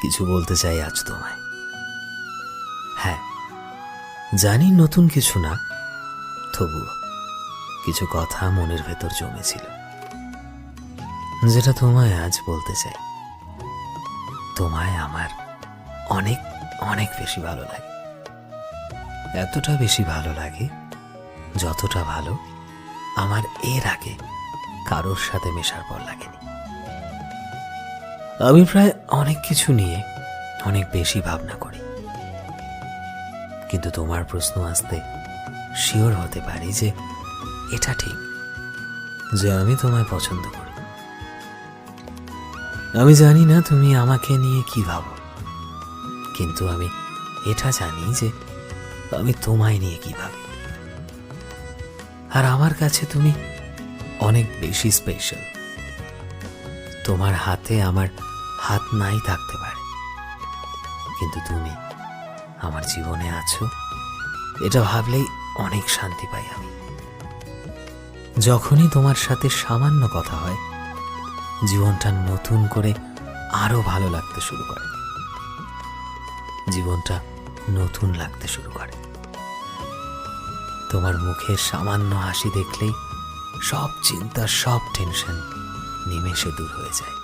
কিছু বলতে চাই আজ তোমায়। হ্যাঁ, জানি নতুন কিছু না, তবুও কিছু কথা মনের ভেতর জমেছিল, যেটা তোমায় আজ বলতে চাই। তোমায় আমার অনেক অনেক বেশি ভালো লাগে, এতটা বেশি ভালো লাগে যতটা ভালো আমার এর আগে কারোর সাথে মেশার পর লাগেনি। আমি প্রায় অনেক কিছু নিয়ে অনেক বেশি ভাবনা করি, কিন্তু তোমার প্রশ্ন আসতে শিওর হতে পারি যে এটা ঠিক যে আমি তোমায় পছন্দ করি। আমি জানি না তুমি আমাকে নিয়ে কি ভাবো, কিন্তু আমি এটা জানি যে আমি তোমায় নিয়ে কি ভাবি। আর আমার কাছে তুমি অনেক বেশি স্পেশাল। তোমার হাতে আমার হাত নাই থাকতে পারে, কিন্তু তুমি আমার জীবনে আছো, এটা ভাবলেই অনেক শান্তি পাই আমি। যখনই তোমার সাথে সামান্য কথা হয়, জীবনটা নতুন করে আরো ভালো লাগতে শুরু করে, জীবনটা নতুন লাগতে শুরু করে। তোমার মুখে সামান্য হাসি দেখলেই সব চিন্তা, সব টেনশন নিমেষে দূর হয়ে যায়।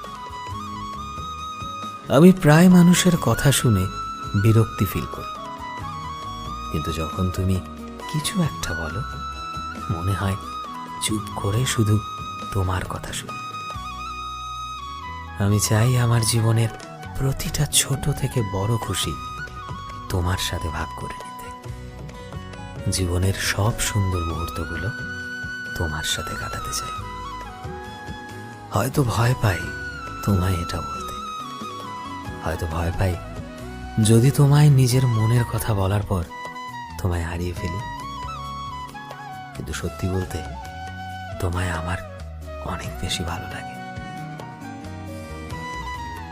আমি প্রায় মানুষের কথা শুনে বিরক্তি ফিল করি, কিন্তু যখন তুমি কিছু একটা বলো, মনে হয় চুপ করে শুধু তোমার কথা শুনি। আমি চাই আমার জীবনের প্রতিটা ছোট থেকে বড় খুশি তোমার সাথে ভাগ করে নিতে, জীবনের সব সুন্দর মুহূর্তগুলো তোমার সাথে কাটাতে চাই। হয়তো ভয় পাই তোমায় এটা বলতে, হয়তো ভয় পাই যদি তোমায় নিজের মনের কথা বলার পর তোমায় হারিয়ে ফেলি, কিন্তু সত্যি বলতে তোমায় আমার অনেক বেশি ভালো লাগে।